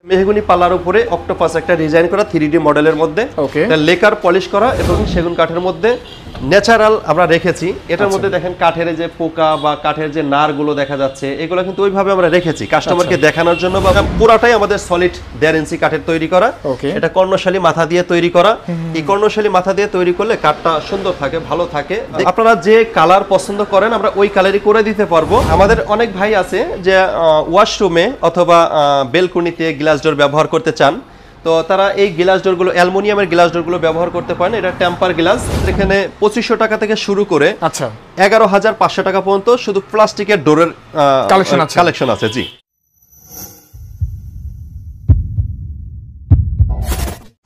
Mahogany পাল্লার উপরে octopus একটা ডিজাইন করা 3D মডেলের মধ্যে এটা লেকার পলিশ করা এবং সেগুন কাঠের মধ্যে ন্যাচারাল আমরা রেখেছি। এটার মধ্যে দেখেন কাঠের যে পোকা বা কাঠের যে নারগুলো দেখা যাচ্ছে এগুলো কিন্তু ওইভাবে আমরা রেখেছি কাস্টমারকে দেখানোর জন্য। পুরাটাই আমাদের সলিড 1.5 ইঞ্চি কাঠের তৈরি করা। এটা কর্ণশালী মাথা দিয়ে তৈরি করা। এই কর্ণশালী মাথা দিয়ে তৈরি করলে কাঠটা সুন্দর থাকে, ভালো থাকে। আপনারা যে কালার পছন্দ করেন আমরা ওই কালারই করে দিতে পারবো। আমাদের অনেক ভাই আছে যে ওয়াশরুমে অথবা বেলকনিতে গ্লাস ডোর ব্যবহার করতে চান, তো তারা এই গ্লাস ডোরগুলো অ্যালুমিনিয়ামের গ্লাস ডোরগুলো ব্যবহার করতে পারেন। এটা টেম্পার গ্লাস। এখানে 2500 টাকা থেকে শুরু করে 11,500 টাকা পর্যন্ত শুধু প্লাস্টিকের ডোরের কালেকশন আছে। জি,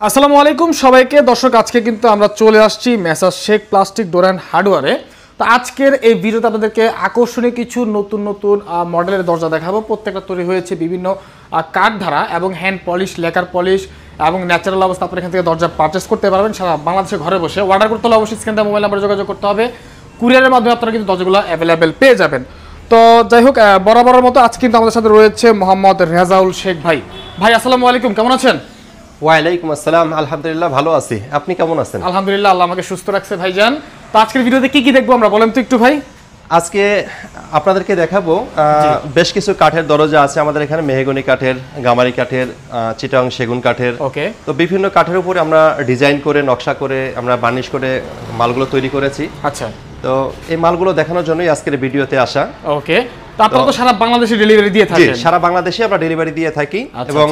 আসসালামু আলাইকুম সবাইকে। দর্শক, আজকে কিন্তু আমরা চলে আসছি messrs Sheikh plastic door and হার্ডওয়্যারে। তো আজকের এই ভিডিওতে আপনাদেরকে আকর্ষণীয় কিছু নতুন নতুন মডেলের দরজা দেখাবো। প্রত্যেকটা তৈরি হয়েছে বিভিন্ন কাঠ ধারা এবং হ্যান্ড পলিশ, লেকার পলিশ এবং ন্যাচারাল অবস্থা। আপনারা এখান থেকে দরজা পারচেস করতে পারবেন সারা বাংলাদেশে ঘরে বসে। অর্ডার করতে হলে অবশ্যই স্ক্রিনে মোবাইল নাম্বারে যোগাযোগ করতে হবে। কুরিয়ারের মাধ্যমে আপনারা কিন্তু দরজাগুলো অ্যাভেলেবেল পেয়ে যাবেন। তো যাই হোক, বরাবরের মতো আজকে কিন্তু আমাদের সাথে রয়েছে মোহাম্মদ রেজাউল শেখ ভাই। ভাই আসসালামু আলাইকুম, কেমন আছেন? ওয়ালাইকুম আসসালাম, আলহামদুলিল্লাহ ভালো আছি। আপনি কেমন আছেন? আলহামদুলিল্লাহ, আল্লাহ আমাকে সুস্থ রাখছে ভাইজান। তো আজকের ভিডিওতে কি কি দেখবো আমরা, বলেন তো একটু ভাই। আজকে আপনাদেরকে দেখাবো বেশ কিছু কাঠের দরজা আছে আমাদের এখানে। মেহগনি কাঠের, গামারি কাঠের, চিটাং সেগুন কাঠের। তো বিভিন্ন কাঠের উপরে আমরা ডিজাইন করে, নকশা করে, আমরা বার্নিশ করে মালগুলো তৈরি করেছি। আচ্ছা, তো এই মালগুলো দেখানোর জন্যই আজকের ভিডিওতে আসা। ওকে, তো আপনারা তো সারা বাংলাদেশে ডেলিভারি দিয়ে থাকেন? সারা বাংলাদেশে আমরা ডেলিভারি দিয়ে থাকি এবং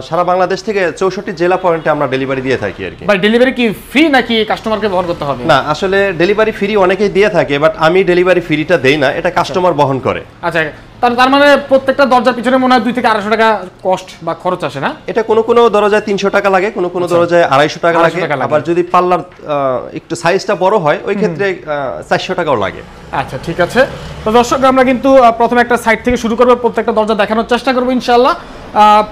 সারা বাংলাদেশ থেকে 64 জেলা পয়েন্টে আমরা ডেলিভারি দিয়ে থাকি আর কি। ভাই ডেলিভারি কি ফ্রি নাকি কাস্টমারকে বহন করতে হবে? না, আসলে ডেলিভারি ফ্রি অনেকেই দিয়ে থাকে, বাট আমি ডেলিভারি ফ্রিটা দেই না, এটা কাস্টমার বহন করে। আচ্ছা, তার মানে প্রত্যেকটা দরজার পিছনে মনে হয় 2 থেকে 250 টাকা কস্ট বা খরচ আসে না? এটা কোনো দরজায় 300 টাকা লাগে, কোনো দরজায় 250 টাকা লাগে। আবার যদি পাল্লার একটু সাইজটা বড় হয় ওই ক্ষেত্রে 400 টাকাও লাগে। আচ্ছা, ঠিক আছে। তো দর্শক, আমরা কিন্তু প্রথমে একটা সাইড থেকে শুরু করব, প্রত্যেকটা দরজা দেখানোর চেষ্টা করব ইনশাআল্লাহ।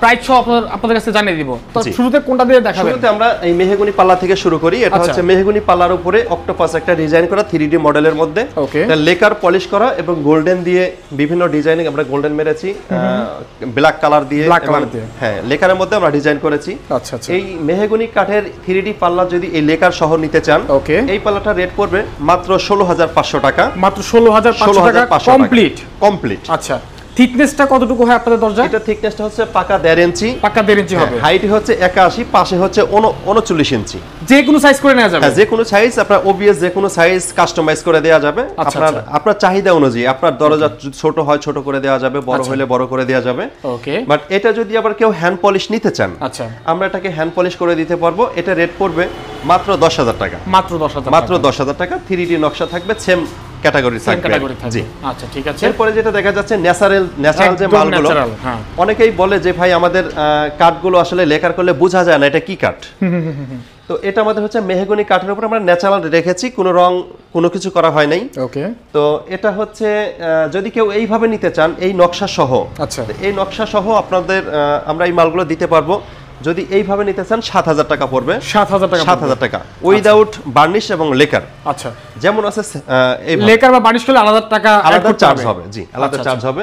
প্রাইস সহ আপনাদের কাছে জানিয়ে দিব। তো শুরুতে কোনটা দিয়ে দেখাবেন? শুরুতে আমরা এই মেহগনি পাল্লা থেকে শুরু করি। এটা হচ্ছে মেহগনি পাল্লার উপরে অক্টোপাস একটা ডিজাইন করা 3D মডেলের মধ্যে। এটা লেকার পলিশ করা এবং গোল্ডেন দিয়ে বিভিন্ন ডিজাইনিং আমরা গোল্ডেন মেরেছি, ব্ল্যাক কালার দিয়ে। হ্যাঁ, লেকারের মধ্যে আমরা ডিজাইন করেছি। আচ্ছা, এই মেহগনি কাঠের 3D পাল্লা যদি এই লেকার সহ নিতে চান, এই পাল্লাটা রেট পড়বে মাত্র 16,500 টাকা। মাত্র 16,500 টাকা কমপ্লিট। আচ্ছা, থিকনেসটা কতটুকু হয় আপনাদের দরজা? এটা থিকনেসটা হচ্ছে পাকা 1.5 ইঞ্চি। পাকা 1.5 ইঞ্চি হবে। হাইট হচ্ছে 81, পাশে হচ্ছে 39 ইঞ্চি। যে কোনো সাইজ করে নেওয়া যাবে? হ্যাঁ, যে কোনো সাইজ, আপনার ওবিএস যে কোনো সাইজ কাস্টমাইজ করে দেওয়া যাবে আপনার চাহিদা অনুযায়ী। আপনার দরজা ছোট হয় ছোট করে দেওয়া যাবে, বড় হলে বড় করে দেওয়া যাবে। ওকে, বাট এটা যদি আবার কেউ হ্যান্ড পলিশ নিতে চান, আচ্ছা, আমরা এটাকে হ্যান্ড পলিশ করে দিতে পারবো। এটা রেট পড়বে মাত্র 10,000 টাকা। মাত্র 10,000? মাত্র 10,000 টাকা। 3D নকশা থাকবে, সেম ক্যাটাগরি থাকবে। জি, আচ্ছা, ঠিক আছে। এরপরে যেটা দেখা যাচ্ছে ন্যাচারাল যে মালগুলো, অনেকেই বলে যে ভাই আমাদের কাঠগুলো আসলে লেকার করলে বোঝা যায় না এটা কি কাঠ। তো এটা আমাদের হচ্ছে মেহগনি কাঠের উপর আমরা ন্যাচারাল রেখেছি, কোনো রং কোনো কিছু করা হয় নাই। ওকে, তো এটা হচ্ছে যদি কেউ এইভাবে নিতে চান এই নকশা সহ, আচ্ছা, এই নকশা সহ আপনাদের আমরা এই মালগুলো দিতে পারবো। যদি এইভাবে নিতে চান 7,000 টাকা পড়বে। 7,000 টাকা উইদাউট বার্নিশ এবং লেকার। আচ্ছা, যেমন আছে লেকার বা বার্নিশ করলে আলাদা টাকা আলাদা চার্জ হবে। জি, আলাদা চার্জ হবে।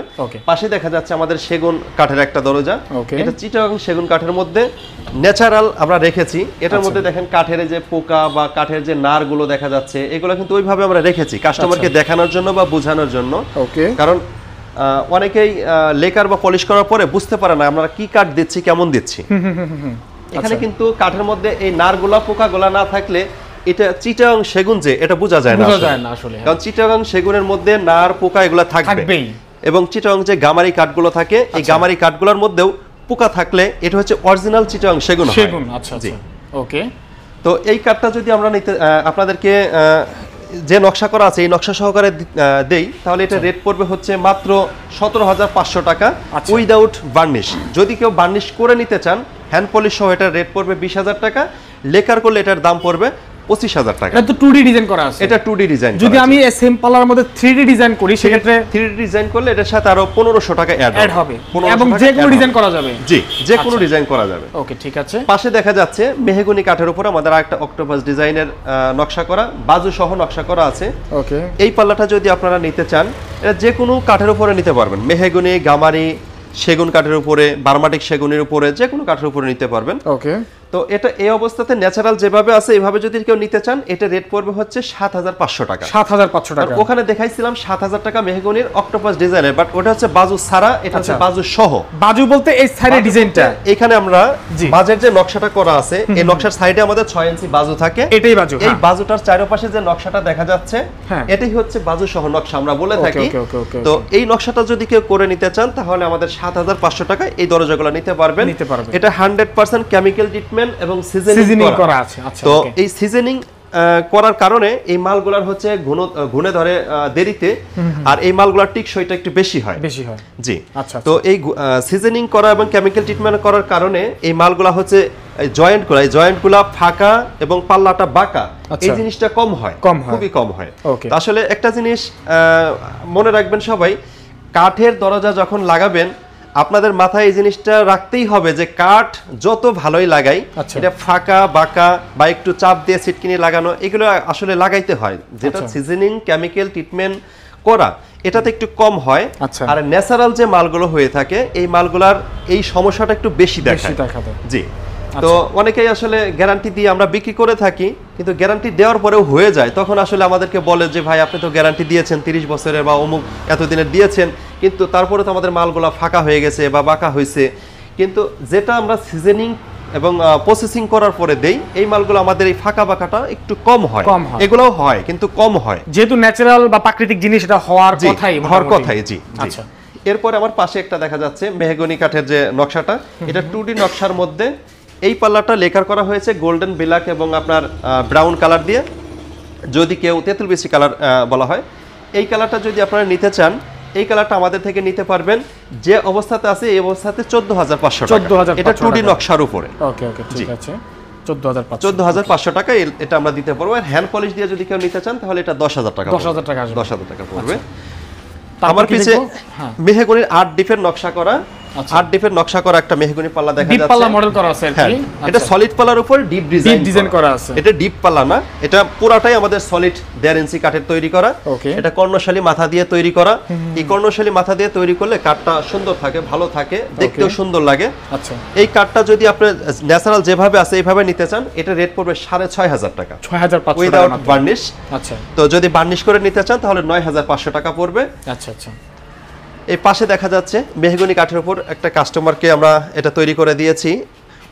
পাশে দেখা যাচ্ছে আমাদের সেগুন কাঠের একটা দরজা। এটা চিটাং সেগুন কাঠের মধ্যে ন্যাচারাল আমরা রেখেছি। এটার মধ্যে দেখেন কাঠের যে পোকা বা কাঠের যে নারগুলো দেখা যাচ্ছে এগুলো কিন্তু ওইভাবে আমরা রেখেছি কাস্টমারকে দেখানোর জন্য বা বোঝানোর জন্য। কারণ অনেকেই লেকার বা পলিশ করার পরে বুঝতে পারে না আমরা কি কাঠ দিচ্ছি, কেমন দিচ্ছি। এখানে কিন্তু কাঠের মধ্যে এই নারগুলা পোকাগুলা না থাকলে এটা চিটাং সেগুন যে এটা বোঝা যায় না আসলে। কারণ চিটাং সেগুনের মধ্যে নার পোকা এগুলা থাকবেই, এবং চিটাং যে গামারি কাঠগুলো থাকে এই গামারি কাঠগুলোর মধ্যেও পোকা থাকলে এটা হচ্ছে অরিজিনাল চিটাং সেগুন। আচ্ছা, জি, ওকে। তো এই কাঠটা যদি আমরা নিতে আপনাদেরকে যে নকশা করা আছে এই নকশা সহকারে দেই, তাহলে এটা রেট পড়বে হচ্ছে মাত্র 17,500 টাকা উইদাউট বার্নিশ। যদি কেউ বার্নিশ করে নিতে চান হ্যান্ড পলিশ সহ এটার রেট পড়বে 20,000 টাকা। লেকার করলে এটার দাম পড়বে 25,000 টাকা। এটা তো 2D ডিজাইন করা আছে? এটা 2D ডিজাইন। যদি আমি সেম পাল্লার মধ্যে 3D ডিজাইন করি সেক্ষেত্রে 3D ডিজাইন করলে এটার সাথে আরো 1500 টাকা অ্যাড হবে এবং যে কোনো ডিজাইন করা যাবে? জি, যে কোনো ডিজাইন করা যাবে। ওকে, ঠিক আছে। পাশে দেখা যাচ্ছে মেহগনি কাঠের উপর আমাদের একটা অক্টোপাস ডিজাইনের নকশা করা, বাজু সহ নকশা করা আছে। ওকে, এই পাল্লাটা যদি আপনারা নিতে চান এটা যে কোনো কাঠের উপরে নিতে পারবেন। মেহগনি, গামারি, সেগুন কাঠের উপরে, বার্মাটিক সেগুনের উপরে, যে কোনো কাঠের উপরে নিতে পারবেন। ওকে, তো এটা এই অবস্থাতে ন্যাচারাল যেভাবে আছে এইভাবে যদি কেউ নিতে চান, এটা রেট পড়বে হচ্ছে ৭৫০০ টাকা। ৭৫০০ টাকা। ওখানে দেখাইছিলাম ৭০০০ টাকা মেহগনির অক্টোপাস ডিজাইনের, বাট ওটা হচ্ছে বাজু ছাড়া, এটা হচ্ছে বাজু সহ। বাজু বলতে এই সাইডের ডিজাইনটা, এখানে আমরা বাজের যে নকশাটা করা আছে, এই নকশার সাইডে আমাদের ৬ ইঞ্চি বাজু থাকে, এটাই বাজু। এই বাজুটার চারপাশে যে নকশাটা দেখা যাচ্ছে, এটাই হচ্ছে বাজু সহ নকশা আমরা বলে থাকি। তো এই নকশাটা যদি কেউ করে নিতে চান, তাহলে আমাদের ৭৫০০ টাকা এই দরজাগুলো নিতে পারবেন। এটা 100% কেমিক্যাল ট্রিটমেন্ট এবং সিজনিং করা আছে। তো এই সিজনিং করার কারণে এই মালগুলার হচ্ছে গুণে ধরে দেরিতে, আর এই মালগুলার টিকসইটা একটু বেশি হয়। জি, তো এই সিজনিং করা এবং কেমিক্যাল ট্রিটমেন্ট করার কারণে এই মালগুলা হচ্ছে জয়েন্টগুলা ফাঁকা এবং পাল্লাটা বাঁকা, এই জিনিসটা কম হয়, খুবই কম হয়। আসলে একটা জিনিস মনে রাখবেন সবাই, কাঠের দরজা যখন লাগাবেন, আপনাদের মাথায় এই জিনিসটা রাখতেই হবে যে কাঠ যত ভালোই লাগাই, এটা ফাঁকা বাঁকা বা একটু চাপ দিয়ে সিটকিনি লাগানো, এগুলো আসলে লাগাইতে হয়। যেটা সিজনিং কেমিক্যাল ট্রিটমেন্ট করা, এটাতে একটু কম হয়। আর ন্যাচারাল যে মালগুলো হয়ে থাকে, এই মালগুলার এই সমস্যাটা একটু বেশি দেখায়। জি, তো অনেকেই আসলে গ্যারান্টি দিয়ে আমরা বিক্রি করে থাকি, কিন্তু গ্যারান্টি দেওয়ার পরেও হয়ে যায়, তখন আসলে আমাদেরকে বলে যে ভাই আপনি তো গ্যারান্টি দিয়েছেন 30 বছরের বা অমুক এতদিনের দিয়েছেন, কিন্তু তারপরে তো আমাদের মালগুলা ফাঁকা হয়ে গেছে বা বাঁকা হয়েছে। কিন্তু যেটা আমরা সিজনিং এবং প্রসেসিং করার পরে দেই, এই মালগুলো আমাদের এই ফাঁকা বাঁকাটা একটু কম হয়। এগুলোও হয় কিন্তু কম হয়, যেহেতু ন্যাচারাল বা প্রাকৃতিক জিনিস, এটা হওয়ার কথাই। জি, আচ্ছা। এরপর আমার পাশে একটা দেখা যাচ্ছে মেহগনি কাঠের যে নকশাটা, এটা 2D নকশার মধ্যে এই পাল্লাটা লেকার করা হয়েছে গোল্ডেন ব্ল্যাক এবং আপনার ব্রাউন কালার দিয়ে, যদি কেউ তেঁতুল বিচি কালার বলা হয়। এই কালারটা যদি আপনারা নিতে চান, এই কালারটা আমাদের থেকে নিতে পারবেন যে অবস্থাতে আছে এই অবস্থাতে ১৪৫০০ টাকা। এটা 2D নকশার উপরে। ওকে, ঠিক আছে, ১৪৫০০ টাকা এটা আমরা দিতে পারবো। আর হ্যান্ড পলিশ দিয়ে যদি কেউ নিতে চান, তাহলে এটা ১০০০০ টাকা। ১০০০০ টাকা পড়বে। আমার পিছে মেহগনির 8 ডিপের নকশা করা, 8 ডিপের নকশা করা একটা মেহগনি পাল্লা দেখা যাচ্ছে। ডিপ পাল্লা মডেল করা আছে আর কি। এটা সলিড পাল্লার উপর ডিপ ডিজাইন করা আছে। এটা ডিপ পাল্লা না, এটা পুরাটাই আমাদের সলিড 1.5 ইঞ্চি কাঠের তৈরি করা। এটা কর্ণশালী মাথা দিয়ে তৈরি করা। এই কর্ণশালী মাথা দিয়ে তৈরি করলে কাঠটা সুন্দর থাকে, ভালো থাকে, দেখতেও সুন্দর লাগে। আচ্ছা, এই কাঠটা যদি আপনি ন্যাচারাল যেভাবে আছে এইভাবে নিতে চান, এটা রেট পড়বে 6500 টাকা, 6500 উইদাউট বার্নিশ। আচ্ছা, তো যদি বার্নিশ করে নিতে চান তাহলে 9500 টাকা পড়বে। আচ্ছা আচ্ছা। এই পাশে দেখা যাচ্ছে মেহগনি কাঠের উপর একটা কাস্টমারকে আমরা এটা তৈরি করে দিয়েছি।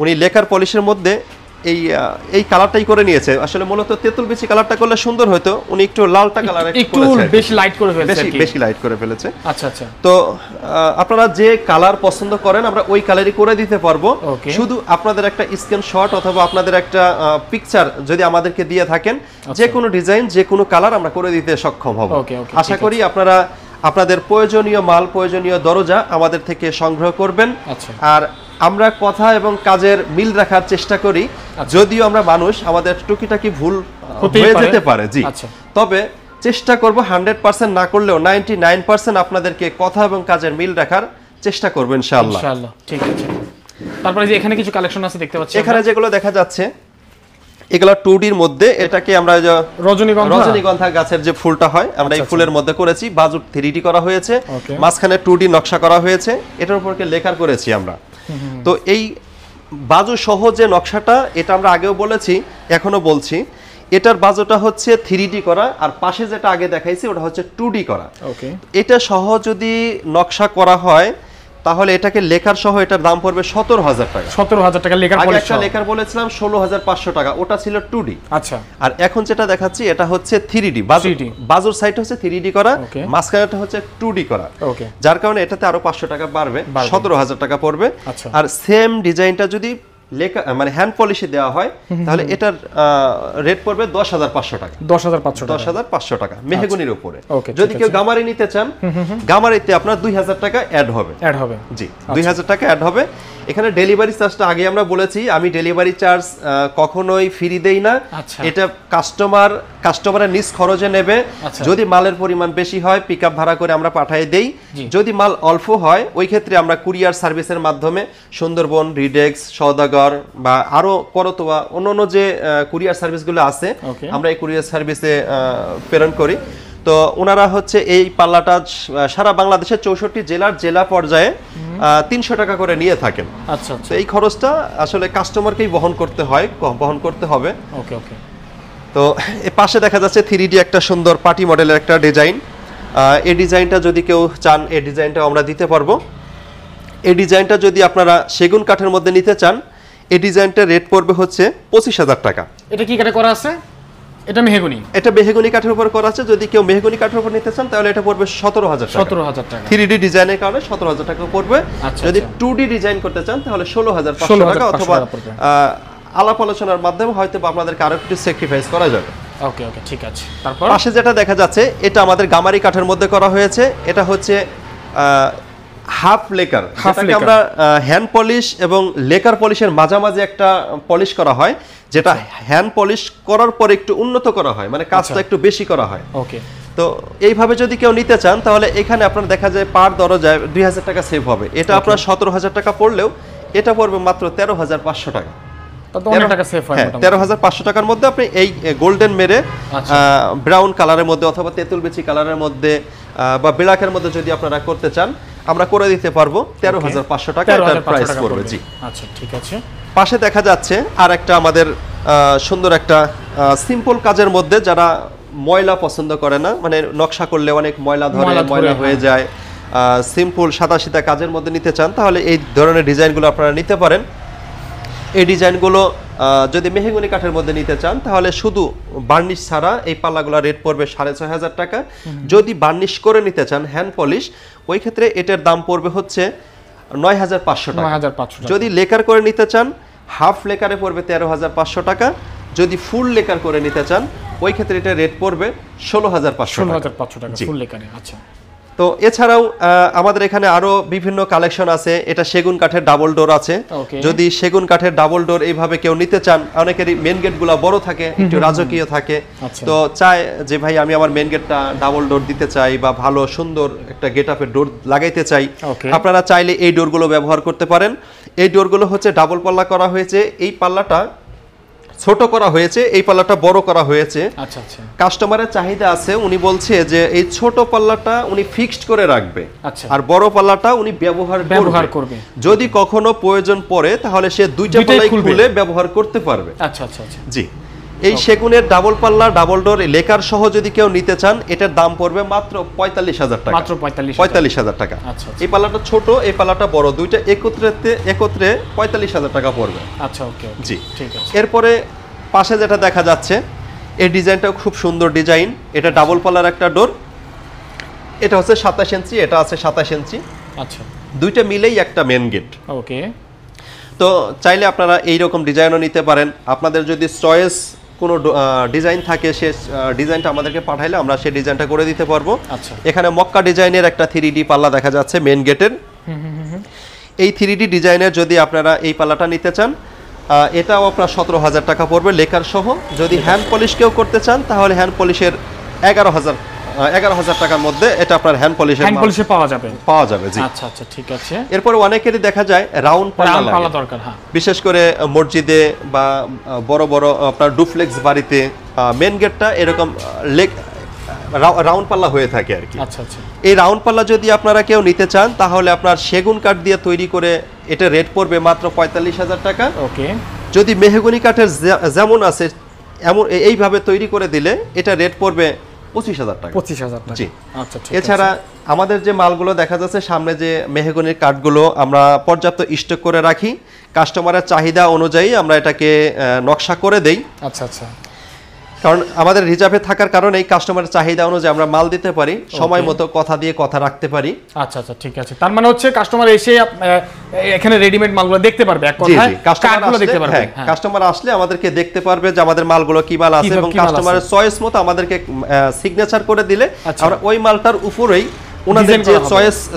উনি লেকার পলিশের মধ্যে এই কালারটাই করে নিয়েছে। আসলে মূলত তেঁতুল বিচি কালারটা করলে সুন্দর হতো, উনি একটু লালটা কালার একটু বেশি লাইট করে ফেলেছে, বেশি লাইট করে ফেলেছে। আচ্ছা আচ্ছা। তো আপনারা যে কালার পছন্দ করেন আমরা ওই কালারই করে দিতে পারবো। শুধু আপনাদের একটা স্ক্রিনশট অথবা আপনাদের একটা পিকচার যদি আমাদেরকে দিয়ে থাকেন, যে কোনো ডিজাইন যে কোনো কালার আমরা করে দিতে সক্ষম হব। আশা করি আপনারা আপনাদের প্রয়োজনীয় মাল, প্রয়োজনীয় দরজা আমাদের থেকে সংগ্রহ করবেন। আর আমরা কথা এবং কাজের মিল রাখার চেষ্টা করি, যদিও আমরা মানুষ, আমাদের টুকিটাকি ভুল হয়ে যেতে পারে। জি, তবে চেষ্টা করব 100% না করলেও 99% আপনাদেরকে কথা এবং কাজের মিল রাখার চেষ্টা করব ইনশাআল্লাহ। ঠিক আছে। তারপরে যে এখানে কিছু কালেকশন আছে দেখতে পাচ্ছি, এখানে যেগুলো দেখা যাচ্ছে এগুলা 2Dর মধ্যে, এটাকে আমরা রজনীগন্ধা গাছের যে ফুলটা হয় আমরা এই ফুলের মধ্যে করেছি। বাজু 3D করা হয়েছে, মাঝখানে 2D নকশা করা হয়েছে, এটার উপরকে লেকার করেছি আমরা। তো এই বাজু সহ যে নকশাটা, এটা আমরা আগেও বলেছি এখনো বলছি, এটার বাজুটা হচ্ছে 3D করা, আর পাশে যেটা আগে দেখাইছি ওটা হচ্ছে 2D করা। এটা সহ যদি নকশা করা হয় তাহলে এটাকে লেকার সহ এটার দাম পড়বে 17000 টাকা। 17000 টাকা লেকার পলিশ। আগে একটা লেকার বলেছিলাম 16500 টাকা, ওটা ছিল 2D। আচ্ছা, আর এখন যেটা দেখাচ্ছি এটা হচ্ছে 3D। বাজুর সাইড হচ্ছে 3D করা, মাঝখানেটা হচ্ছে 2D করা। ওকে, যার কারণে এটাতে আরো 500 টাকা বাড়বে, 17000 টাকা পড়বে। আর সেম ডিজাইনটা যদি লেখা মানে হ্যান্ড পলিশে দেওয়া হয় তাহলে এটার রেট পড়বে 10500 টাকা। 10500 টাকা মেহগনির উপরে। যদি কেউ গামারি নিতে চান, গামারিতে আপনার 2000 টাকা অ্যাড হবে। জি, 2000 টাকা অ্যাড হবে। এখানে ডেলিভারি চার্জটা আগে আমরা বলেছি, আমি ডেলিভারি চার্জ কখনোই ফ্রি দেই না। এটা কাস্টমারের নিজ খরচে নেবে। যদি মালের পরিমাণ বেশি হয় পিকআপ ভাড়া করে আমরা পাঠিয়ে দেই, যদি মাল অল্প হয় ওই ক্ষেত্রে আমরা কুরিয়ার সার্ভিসের মাধ্যমে সুন্দরবন, রিডেক্স, সওদাগর বা আরো করতোয়া অন্যান্য যে কুরিয়ার সার্ভিসগুলো আছে আমরা এই কুরিয়ার সার্ভিসে প্রেরণ করি। তো ওনারা হচ্ছে এই পাল্লাটা সারা বাংলাদেশের 64 জেলার জেলা পর্যায়ে 300 টাকা করে নিয়ে থাকেন। আচ্ছা আচ্ছা, তো এই খরচটা আসলে কাস্টমারকেই বহন করতে হবে। ওকে ওকে। তো এর পাশে দেখা যাচ্ছে 3D একটা সুন্দর পার্টি মডেলের একটা ডিজাইন। এই ডিজাইনটা যদি কেউ চান, এই ডিজাইনটা আমরা দিতে পারবো। এই ডিজাইনটা যদি আপনারা সেগুন কাঠের মধ্যে নিতে চান, এই ডিজাইনটার রেট পড়বে হচ্ছে 25,000 টাকা। এটা কি কাঠে করা আছে? এটা মেহগনি। এটা মেহগনি কাঠের উপর করা আছে। যদি কেউ মেহগনি কাঠের উপর নিতে চান তাহলে এটা পড়বে 17,000 টাকা। 17,000 টাকা 3D ডিজাইনের কারণে 17,000 টাকা পড়বে। যদি 2D ডিজাইন করতে চান তাহলে 16,500 টাকা, অথবা আলাপ আলোচনার মাধ্যমে হয়তো আপনাদেরকে আরো একটু স্যাক্রিফাইস করা যাবে। ওকে ওকে, ঠিক আছে। তারপর পাশে যেটা দেখা যাচ্ছে, এটা আমাদের গামারি কাঠের মধ্যে করা হয়েছে। এটা হচ্ছে হাফ লেকার, যেটাকে আমরা হ্যান্ড পলিশ এবং লেকার পলিশের মাঝামাঝি একটা পলিশ করা হয়, যেটা হ্যান্ড পলিশ করার পর একটু উন্নত করা হয়, মানে কাজটা একটু বেশি করা হয়। ওকে। তো এইভাবে যদি কেউ নিতে চান তাহলে এখানে আপনার দেখা যায় পার দরজায় 2,000 টাকা সেভ হবে। এটা আপনার 17,000 টাকা পড়লেও এটা পড়বে মাত্র 13,500 টাকা। 13,500 টাকার মধ্যে আপনি এই গোল্ডেন মেরে ব্রাউন কালারের মধ্যে অথবা তেঁতুল বেচি কালারের মধ্যে বা ব্ল্যাকের মধ্যে যদি আপনারা করতে চান, আমরা করে দিতে পারবো। 13,500 টাকা এটার প্রাইস পড়বে। জি, আচ্ছা, ঠিক আছে। পাশে দেখা যাচ্ছে আর একটা আমাদের সুন্দর একটা সিম্পল কাজের মধ্যে, যারা ময়লা পছন্দ করে না, মানে নকশা করলে অনেক ময়লা হয়ে যায়, সিম্পল সাদা কাজের মধ্যে নিতে চান, তাহলে এই ধরনের ডিজাইনগুলো আপনারা নিতে পারেন। এই ডিজাইনগুলো যদি মেহগনি কাঠের মধ্যে নিতে চান তাহলে শুধু বার্নিশ ছাড়া এই পাল্লাগুলোর রেট পড়বে 6,500 টাকা। যদি বার্নিশ করে নিতে চান হ্যান্ড পলিশ, ওই ক্ষেত্রে এটার দাম পড়বে হচ্ছে 9,500 টাকা। যদি লেকার করে নিতে চান, হাফ লেকারে পড়বে 13,500 টাকা। যদি ফুল লেকার করে নিতে চান, ওই ক্ষেত্রে এটা রেট পড়বে 16,500 টাকা ফুল লেকারে। আচ্ছা। তো এছাড়াও আমাদের এখানে আরো বিভিন্ন কালেকশন আছে। এটা সেগুন কাঠের ডাবল ডোর আছে। যদি সেগুন কাঠের ডাবল ডোর এইভাবে কেউ নিতে চান, অনেকেরই মেন গেটগুলো বড় থাকে, একটু রাজকীয় থাকে, তো চায় যে ভাই আমি আমার মেন গেটটা ডাবল ডোর দিতে চাই বা ভালো সুন্দর একটা গেটআপের ডোর লাগাইতে চাই, আপনারা চাইলে এই ডোরগুলো ব্যবহার করতে পারেন। এই ডোরগুলো হচ্ছে ডাবল পাল্লা করা হয়েছে। এই পাল্লাটা ছোট করা হয়েছে, এই পাল্লাটা বড় করা হয়েছে। আচ্ছা আচ্ছা। কাস্টমারের চাহিদা আছে, উনি বলছে যে এই ছোট পাল্লাটা উনি ফিক্সড করে রাখবে, আর বড় পাল্লাটা উনি ব্যবহার করবে। যদি কখনো প্রয়োজন পড়ে তাহলে সে দুইটা পাল্লাই খুলে ব্যবহার করতে পারবে। আচ্ছা আচ্ছা আচ্ছা। জি, এই সেগুনের ডাবল পাল্লা ডাবল ডোর লেকার সহ যদি কেউ নিতে চান, এটার দাম পড়বে মাত্র 45,000 টাকা। মাত্র 45,000 টাকা। এই পাল্লাটা ছোট, এই পাল্লাটা বড়, দুইটা একত্রে 45,000 টাকা পড়বে। আচ্ছা, ওকে, জি, ঠিক আছে। এরপরে পাশে যেটা দেখা যাচ্ছে, এই ডিজাইনটাও খুব সুন্দর ডিজাইন। এটা ডাবল পাল্লার একটা ডোর। এটা হচ্ছে 27 ইঞ্চি, এটা আছে 27 ইঞ্চি। আচ্ছা, দুইটা মিলেই একটা মেন গেট। ওকে। তো চাইলে আপনারা এইরকম ডিজাইনও নিতে পারেন। আপনাদের যদি চয়েস কোনো ডিজাইন থাকে, সে ডিজাইনটা আমাদেরকে পাঠাইলে আমরা সেই ডিজাইনটা করে দিতে পারবো। আচ্ছা। এখানে মক্কা ডিজাইনের একটা 3D পাল্লা দেখা যাচ্ছে মেন গেটের। এই 3D ডিজাইনের যদি আপনারা এই পাল্লাটা নিতে চান, এটাও আপনার 17,000 টাকা পড়বে লেকার সহ। যদি হ্যান্ড পলিশ কেউ করতে চান তাহলে হ্যান্ড পলিশের 11,000 টাকার মধ্যে এটা আপনার হ্যান্ড পলিশে পাওয়া যাবে। জি, আচ্ছা আচ্ছা, ঠিক আছে। এরপর অনেকেরই দেখা যায় রাউন্ড পাল্লা দরকার, বিশেষ করে মসজিদে বা বড় বড় আপনার ডুপ্লেক্স বাড়িতে মেন গেটটা এরকম রাউন্ড পাল্লা হয়ে থাকে আর কি। আচ্ছা আচ্ছা। এই রাউন্ড পাল্লা যদি আপনারা কেউ নিতে চান তাহলে আপনার সেগুন কাঠ দিয়ে তৈরি করে এটা রেট পড়বে মাত্র 45,000 টাকা। ওকে। যদি মেহগনি কাঠের যেমন আছে এমন এইভাবে তৈরি করে দিলে এটা রেট পড়বে 25,000 টাকা। 25,000 টাকা। জি, আচ্ছা, ঠিক আছে। এছাড়া আমাদের যে মালগুলো দেখা যাচ্ছে সামনে, যে মেহগনির কাঠগুলো আমরা পর্যাপ্ত স্টক করে রাখি। কাস্টমারের চাহিদা অনুযায়ী আমরা এটাকে নকশা করে দেই। আচ্ছা আচ্ছা। কারণ আমাদের রিজার্ভে থাকার কারণে এই কাস্টমারের চাহিদা অনুযায়ী আমরা মাল দিতে পারি, সময় মতো কথা দিয়ে কথা রাখতে পারি। আচ্ছা আচ্ছা ঠিক আছে, তার মানে হচ্ছে কাস্টমার এসে এখানে রেডিমেড মালগুলো দেখতে পারবে, এক কথায় কার্ডগুলো দেখতে পারবে। হ্যাঁ, কাস্টমার আসলে আমাদেরকে দেখতে পারবে যে আমাদের মালগুলো কি মাল আছে, এবং কাস্টমারের চয়েস মতো আমাদেরকে সিগনেচার করে দিলে আমরা ওই মালটার উপরেই ওনাদের যে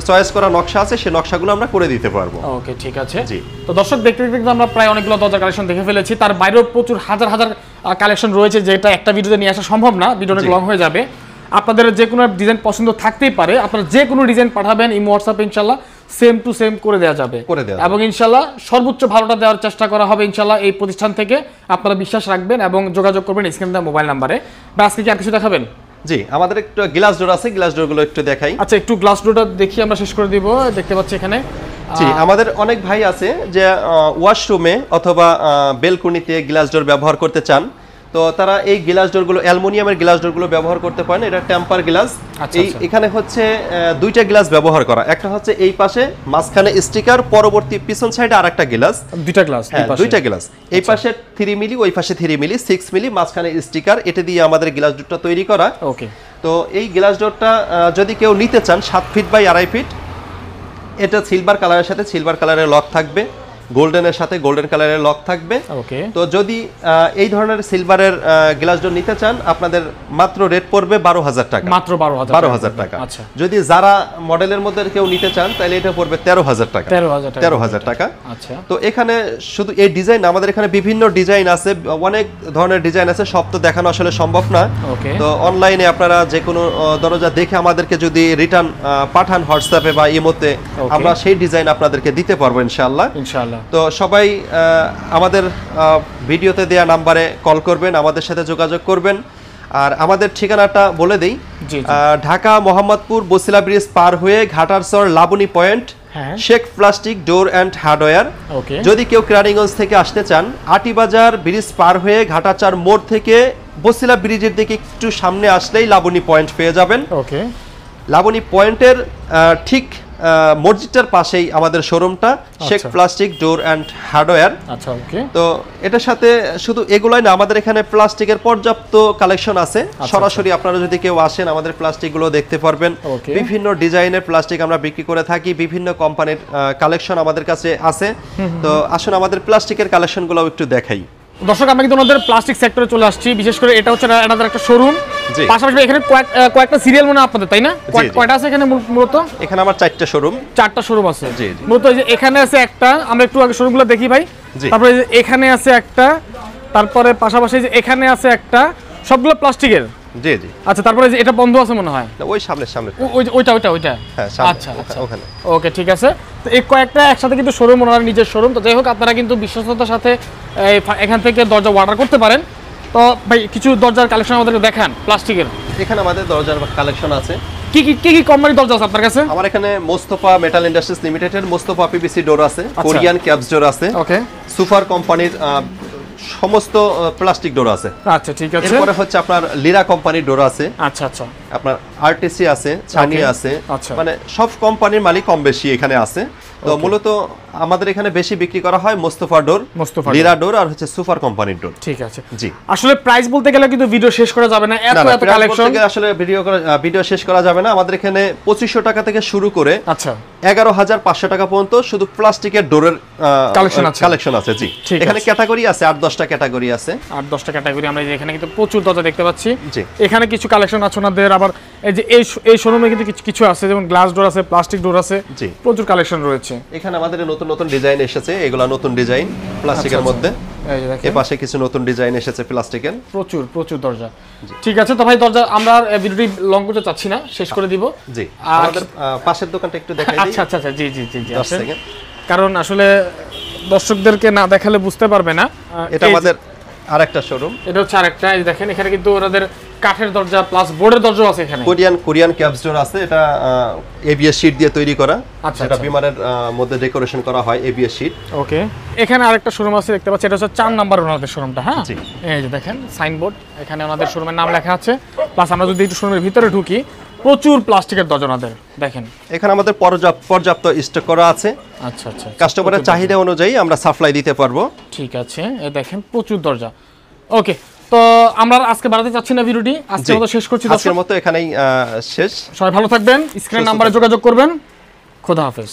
চয়েস করা নকশা আছে সেই নকশাগুলো আমরা করে দিতে পারবো। ওকে ঠিক আছে। তো দর্শক দেখতে দেখতে আমরা প্রায় অনেকগুলো দরজা কালেকশন দেখে ফেলেছি, তার বাইরেও প্রচুর হাজার হাজার কালেকশন রয়েছে যেটা একটা ভিডিওতে নিয়ে আসা সম্ভব না, ভিডিও অনেক লং হয়ে যাবে। আপনাদের যে কোনো ডিজাইন পছন্দ থাকতেই পারে, আপনারা যে কোনো ডিজাইন পাঠাবেন ইমো হোয়াটসঅ্যাপে, ইনশাআল্লাহ সেম টু সেম করে দেওয়া যাবে, এবং ইনশাআল্লাহ সর্বোচ্চ ভালোটা দেওয়ার চেষ্টা করা হবে ইনশাআল্লাহ এই প্রতিষ্ঠান থেকে। আপনারা বিশ্বাস রাখবেন এবং যোগাযোগ করবেন স্ক্রিনে দেওয়া মোবাইল নাম্বারে। বা আজকে কি আর কিছু দেখাবেন? জি, আমাদের একটু গ্লাস ডোর আছে, গ্লাস ডোরগুলো একটু দেখাই। আচ্ছা, একটু গ্লাস ডোরটা দেখি, আমরা শেষ করে দিব। দেখতে পাচ্ছি এখানে জি, আমাদের অনেক ভাই আছে যে ওয়াশরুমে অথবা বেলকনিতে গ্লাস ডোর ব্যবহার করতে চান, তো তারা এই গ্লাস ডোরগুলো অ্যালুমিনিয়ামের গ্লাস ডোরগুলো ব্যবহার করতে পারেন। এটা টেম্পার গ্লাস। এখানে হচ্ছে দুইটা গ্লাস ব্যবহার করা, একটা হচ্ছে এই পাশে মাঝখানে স্টিকার, পরবর্তী পিছন সাইডে আরেকটা গ্লাস, দুইটা গ্লাস, দুইটা গ্লাস, এই পাশে 3 মিলি, ওই পাশে 3 মিলি, 6 মিলি, মাঝখানে স্টিকার। এটা দিয়ে আমাদের গ্লাস ডোরটা তৈরি করা। ওকে, তো এই গ্লাস ডোরটা যদি কেউ নিতে চান 7 ফিট বাই 2.5 ফিট, এটা সিলভার কালারের সাথে সিলভার কালারের লক থাকবে, গোল্ডেনের সাথে গোল্ডেন কালারের লক থাকবে। ওকে, তো যদি এই ধরনের সিলভারের গ্লাস ডোর নিতে চান, আপনাদের মাত্র রেট পড়বে 12,000 টাকা, মাত্র 12,000 টাকা। আচ্ছা, যদি যারা মডেলের মধ্যে কেউ নিতে চান তাহলে এটা পড়বে 13,000 টাকা, 13,000 টাকা। আচ্ছা, তো এখানে শুধু এই ডিজাইন, আমাদের এখানে বিভিন্ন ডিজাইন আছে, অনেক ধরনের ডিজাইন আছে, সব তো দেখানো আসলে সম্ভব না। তো অনলাইনে আপনারা যে কোনো দরজা দেখে আমাদেরকে যদি রিটার্ন পাঠান হোয়াটসঅ্যাপে বা ইমোতে, আমরা সেই ডিজাইন আপনাদেরকে দিতে পারবো ইনশাআল্লাহ। তো সবাই আমাদের ভিডিওতে দেয়া নাম্বারে কল করবেন, আমাদের সাথে যোগাযোগ করবেন। আর আমাদের ঠিকানাটা বলে দেই, ঢাকা মোহাম্মদপুর বসিলা ব্রিজ পার হয়ে Ghatarchar Laboni point, Sheikh plastic door and hardware. যদি কেউ কেরানীগঞ্জ থেকে আসতে চান, আটিবাজার ব্রিজ পার হয়ে ঘাটারচর মোড় থেকে বসিলা ব্রিজের দিকে একটু সামনে আসলেই লাবণী পয়েন্ট পেয়ে যাবেন। লাবণী পয়েন্টের ঠিক মসজিদটার পাশেই আমাদের শোরুমটা, Sheikh plastic door and hardware. আচ্ছা, ওকে। তো এটার সাথে শুধু এগুলাই না, আমাদের এখানে প্লাস্টিকের পর্যাপ্ত কালেকশন আছে। সরাসরি আপনারা যদি কেউ আসেন, আমাদের প্লাস্টিকগুলো দেখতে পারবেন। বিভিন্ন ডিজাইনের প্লাস্টিক আমরা বিক্রি করে থাকি, বিভিন্ন কোম্পানির কালেকশন আমাদের কাছে আছে। তো আসুন আমাদের প্লাস্টিকের কালেকশনগুলো একটু দেখাই। দর্শক, আমরা কিন্তু ওনাদের প্লাস্টিক সেক্টরে চলে আসছি। বিশেষ করে এটা হচ্ছে আমাদের একটা শোরুম, পাশাপাশি এখানে কয়েকটা সিরিয়াল মনে আপনাদের, তাই না? কয়টা আছে এখানে মূলত? এখানে আমার 4টা শোরুম। 4টা শোরুম আছে মূলত। এখানে আছে একটা, আমরা একটু আগে শোরুমগুলো দেখি ভাই। তারপরে এখানে আছে একটা, তারপরে পাশাপাশি যে এখানে আছে একটা, সবগুলো প্লাস্টিকের। জি জি। আচ্ছা, তারপরে যে এটা বন্ধ আছে মনে হয়, ওই সামনে ওইটা। হ্যাঁ, আচ্ছা, ওখানে। ওকে, ঠিক আছে। তো এই কয়েকটা একসাথে কিন্তু শোরুম, ওনার নিজের শোরুম। তো যাই হোক, আপনারা কিন্তু বিশ্বস্ততার সাথে এখান থেকে দরজা অর্ডার করতে পারেন। তো ভাই, কিছু দরজার কালেকশন আমাদেরকে দেখান প্লাস্টিকের। এখানে আমাদের দরজার কালেকশন আছে। কি কোম্পানির দরজা আছে আপনার কাছে? আমার এখানে মোস্তফা মেটাল ইন্ডাস্ট্রিজ লিমিটেডের মোস্তফা পিভিসি ডোর আছে, কোরিয়ান ক্যাপস ডোর আছে, ওকে, সুপার কোম্পানির সমস্ত প্লাস্টিক ডোর আছে। আচ্ছা, ঠিক আছে। এরপরে হচ্ছে আপনার লিরা কোম্পানির ডোর আছে। আচ্ছা, আপনার আরটিসি আছে, ছানি আছে, মানে সব কোম্পানির মালিক কম বেশি এখানে আছে। তো মূলত আমাদের এখানে বেশি বিক্রি করা হয় মোস্তফা ডোর, লিরা ডোর আর হচ্ছে সুপার কোম্পানির ডোর। ঠিক আছে, জি। আসলে প্রাইস বলতে গেলে কিন্তু ভিডিও শেষ করা যাবে না, এত কালেকশন আসলে ভিডিও শেষ করা যাবে না। আমাদের এখানে 2500 টাকা থেকে শুরু করে 11,500 টাকা পর্যন্ত শুধু প্লাস্টিকের ডোরের কালেকশন আছে। জি, এখানে ক্যাটাগরি আছে, 8-10টা ক্যাটাগরি আছে, 8-10টা ক্যাটাগরি। আমরা এখানে কিন্তু প্রচুর দরজা দেখতে পাচ্ছি। এখানে কিছু কালেকশন আছে ওনাদের। আবার এই যে এই শোরুমে কিন্তু কিছু আছে, যেমন গ্লাস ডোর আছে, প্লাস্টিক ডোর আছে, প্রচুর কালেকশন রয়েছে। এখানে আমাদের নতুন ডিজাইন এসেছে, এগুলা নতুন ডিজাইন প্লাস্টিকের মধ্যে। এই পাশে কিছু নতুন ডিজাইন এসেছে প্লাস্টিকের, প্রচুর দরজা। ঠিক আছে, তো ভাই দরজা আমরা ভিডিওটি লং করতে চাচ্ছি না, শেষ করে দিব। জি, আমাদের পাশের দোকানটা একটু দেখাই দিই। আচ্ছা, জি, কারণ আসলে দর্শকদেরকে না দেখালে বুঝতে পারবে না। এটা আমাদের আরেকটা শোরুম। এটা হচ্ছে আরেকটা, এই দেখেন এখানে কিন্তু ওনাদের কাঠের দরজা প্লাস বোর্ডের দরজা আছে। এখানে কোরিয়ান ক্যাপস ডোর আছে, এটা এবিএস শীট দিয়ে তৈরি করা। এটা বিমানের মধ্যে ডেকোরেশন করা হয় এবিএস শীট। ওকে, এখানে আরেকটা শোরুম আছে দেখতে পাচ্ছি, এটা হচ্ছে 4 নাম্বার ওনাদের শোরুমটা। হ্যাঁ, এই যে দেখেন সাইনবোর্ড, এখানে ওনাদের শোরুমের নাম লেখা আছে। প্লাস আমরা যদি একটু শোরুমের ভিতরে ঢুকি, প্রচুর প্লাস্টিকের দরজা ওনাদের দেখেন। এখানে আমাদের পর্যাপ্ত স্টক করা আছে। আচ্ছা, কাস্টমারের চাহিদা অনুযায়ী আমরা সাপ্লাই দিতে পারবো। ঠিক আছে, এই দেখেন প্রচুর দরজা। ওকে, তো আমরা আজকে বাড়াতে চাচ্ছি না ভিডিওটি, আজকের মতো শেষ করছি। আজকের মতো এখানেই শেষ। সবাই ভালো থাকবেন, স্ক্রিনের নাম্বারে যোগাযোগ করবেন। খোদা হাফেজ।